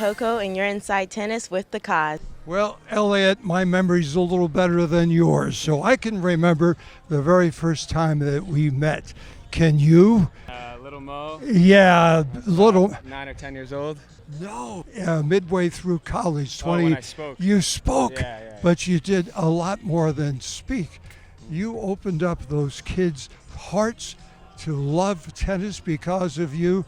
Coco, and you're inside tennis with the Koz. Well, Elliot, my memory's a little better than yours, so I can remember the very first time that we met. Can you? Little Mo. Yeah, little. 9 or 10 years old. No, midway through college, 20. When I spoke. You spoke, Yeah. but you did a lot more than speak. You opened up those kids' hearts to love tennis because of you.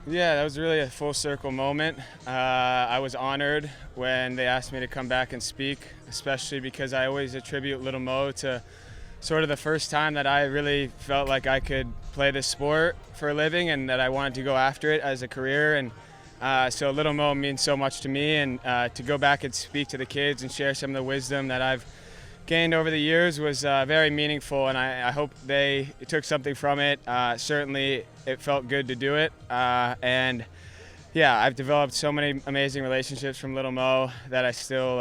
Yeah, that was really a full circle moment. I was honored when they asked me to come back and speak, especially because I always attribute Little Mo to sort of the first time that I really felt like I could play this sport for a living and that I wanted to go after it as a career. And so Little Mo means so much to me, and to go back and speak to the kids and share some of the wisdom that I've gained over the years was very meaningful, and I hope they took something from it. Certainly it felt good to do it, and yeah, I've developed so many amazing relationships from Little Mo that I still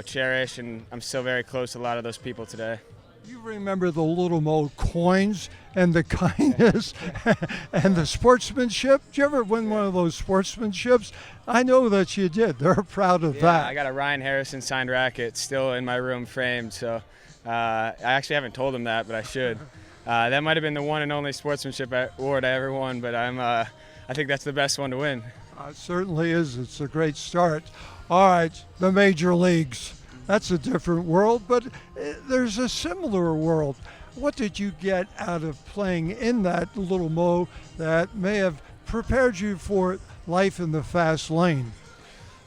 cherish, and I'm still very close to a lot of those people today. You remember the Little Mo coins and the kindness and the sportsmanship? Did you ever win one of those sportsmanships? I know that you did. They're proud of that. I got a Ryan Harrison signed racket still in my room framed, so I actually haven't told him that, but I should. That might have been the one and only sportsmanship award I ever won, but I think that's the best one to win. It certainly is. It's a great start. All right, the major leagues. That's a different world, but there's a similar world. What did you get out of playing in that Little Mo that may have prepared you for life in the fast lane?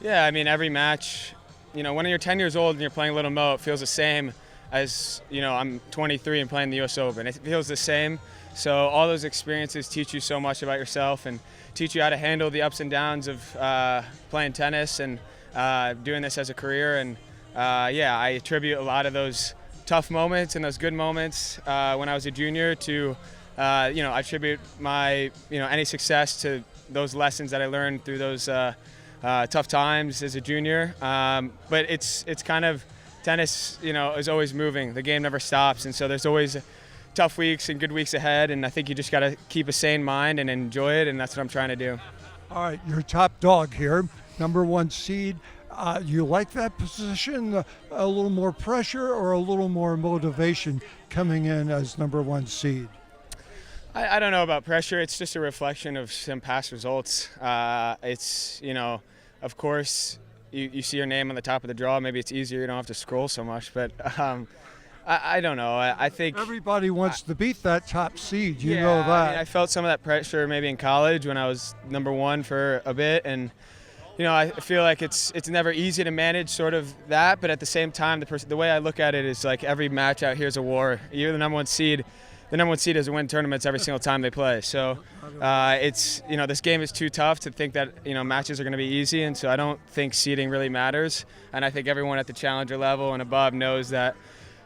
Yeah, I mean, every match, when you're 10 years old and you're playing Little Mo, it feels the same as, I'm 23 and playing the U.S. Open. It feels the same. So all those experiences teach you so much about yourself and teach you how to handle the ups and downs of playing tennis and doing this as a career. And I attribute a lot of those tough moments and those good moments when I was a junior to, I attribute my, any success to those lessons that I learned through those tough times as a junior. But it's kind of, tennis, is always moving. The game never stops, and so there's always tough weeks and good weeks ahead, and I think you just got to keep a sane mind and enjoy it, and that's what I'm trying to do. All right, you're top dog here, number one seed. You like that position? A little more pressure or a little more motivation coming in as number one seed? I don't know about pressure. It's just a reflection of some past results. It's, of course, you see your name on the top of the draw. Maybe it's easier. You don't have to scroll so much. But I don't know. I think everybody wants to beat that top seed. You know that. I felt some of that pressure maybe in college when I was number one for a bit, and I feel like it's never easy to manage sort of that, but at the same time, the way I look at it is like every match out here is a war. You're the number one seed. The number one seed doesn't win tournaments every single time they play. So it's, this game is too tough to think that, matches are going to be easy, and so I don't think seeding really matters. And I think everyone at the challenger level and above knows that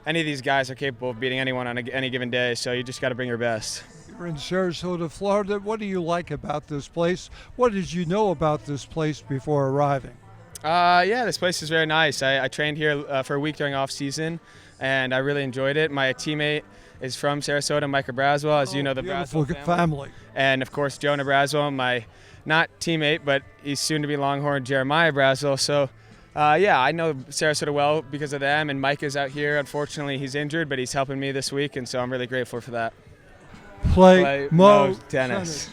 any of these guys are capable of beating anyone on any given day, so you just got to bring your best. You're in Sarasota, Florida. What do you like about this place? What did you know about this place before arriving? This place is very nice. I trained here for a week during off season, and I really enjoyed it. My teammate is from Sarasota, Micah Braswell, as you know, the beautiful Braswell family. And of course, Jonah Braswell, my not teammate, but he's soon to be Longhorn Jeremiah Braswell. So, I know Sarasota well because of them, and Micah's out here. Unfortunately, he's injured, but he's helping me this week, and so I'm really grateful for that. Play Mo tennis.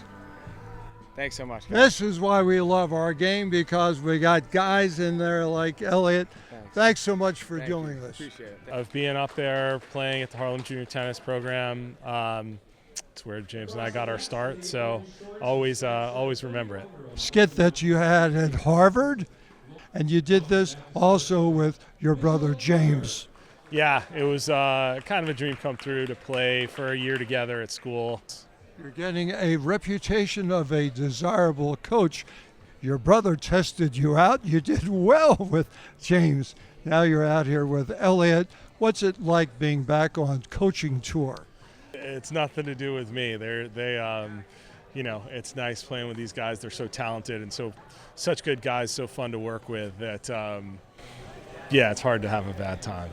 Thanks so much, guys. This is why we love our game, because we got guys in there like Elliot. Thanks so much for doing this. Appreciate it. Of being up there playing at the Harlem Junior Tennis Program, it's where James and I got our start, so always remember it. Skit that you had at Harvard, and you did this also with your brother James. Yeah, it was kind of a dream come true to play for a year together at school. You're getting a reputation of a desirable coach. Your brother tested you out. You did well with James. Now you're out here with Elliot. What's it like being back on coaching tour? It's nothing to do with me. It's nice playing with these guys. They're so talented and such good guys, so fun to work with that, it's hard to have a bad time.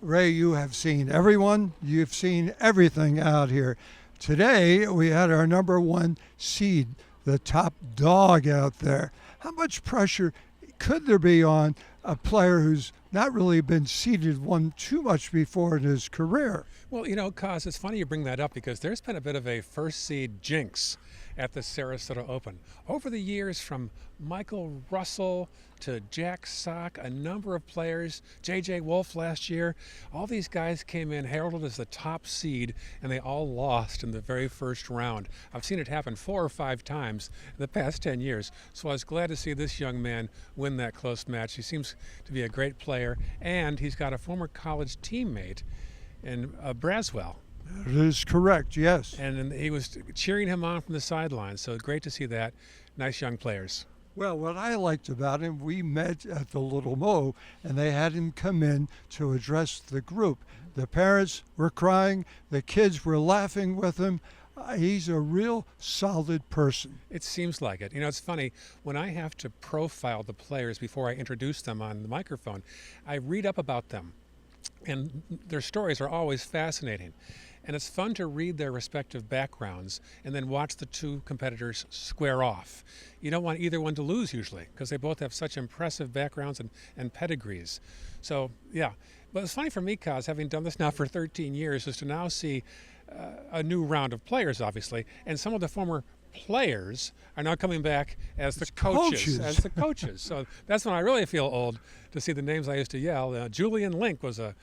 Ray, you have seen everyone. You've seen everything out here. Today, we had our number one seed, the top dog out there. How much pressure could there be on a player who's not really been seeded one too much before in his career? Well, Koz, it's funny you bring that up because there's been a bit of a first seed jinx at the Sarasota Open. Over the years, from Michael Russell to Jack Sock, a number of players, J.J. Wolf last year, all these guys came in heralded as the top seed, and they all lost in the very first round. I've seen it happen 4 or 5 times in the past 10 years, so I was glad to see this young man win that close match. He seems to be a great player, and he's got a former college teammate in Braswell. That is correct, yes. And he was cheering him on from the sidelines, so great to see that. Nice young players. Well, what I liked about him, we met at the Little Mo, and they had him come in to address the group. The parents were crying, the kids were laughing with him. He's a real solid person. It seems like it. It's funny, when I have to profile the players before I introduce them on the microphone, I read up about them, and their stories are always fascinating. And it's fun to read their respective backgrounds and then watch the two competitors square off. You don't want either one to lose usually because they both have such impressive backgrounds and pedigrees. So, yeah. But it's funny for me, Koz, having done this now for 13 years, is to now see a new round of players, obviously, and some of the former players are now coming back as the coaches. So that's when I really feel old, to see the names I used to yell. Julian Link was a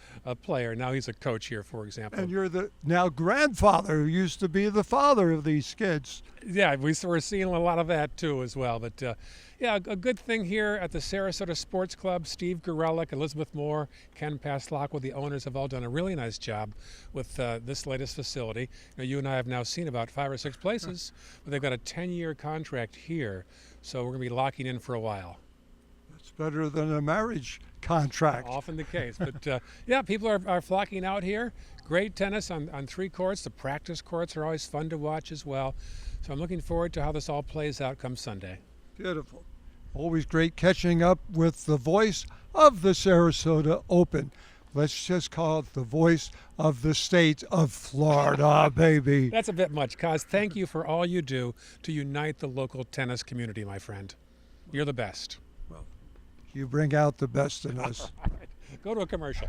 player. Now he's a coach here, for example. And you're the now grandfather who used to be the father of these kids. Yeah, we're seeing a lot of that too as well. But yeah, a good thing here at the Sarasota Sports Club. Steve Gorelick, Elizabeth Moore, Ken Paslock, the owners, have all done a really nice job with this latest facility. You and I have now seen about 5 or 6 places, but they've got a 10-year contract here, so we're going to be locking in for a while. It's better than a marriage contract. Often the case. But yeah, people are flocking out here. Great tennis on 3 courts. The practice courts are always fun to watch as well. So I'm looking forward to how this all plays out come Sunday. Beautiful. Always great catching up with the voice of the Sarasota Open. Let's just call it the voice of the state of Florida, baby. That's a bit much, Koz. Thank you for all you do to unite the local tennis community, my friend. You're the best. You bring out the best in us. Go to a commercial.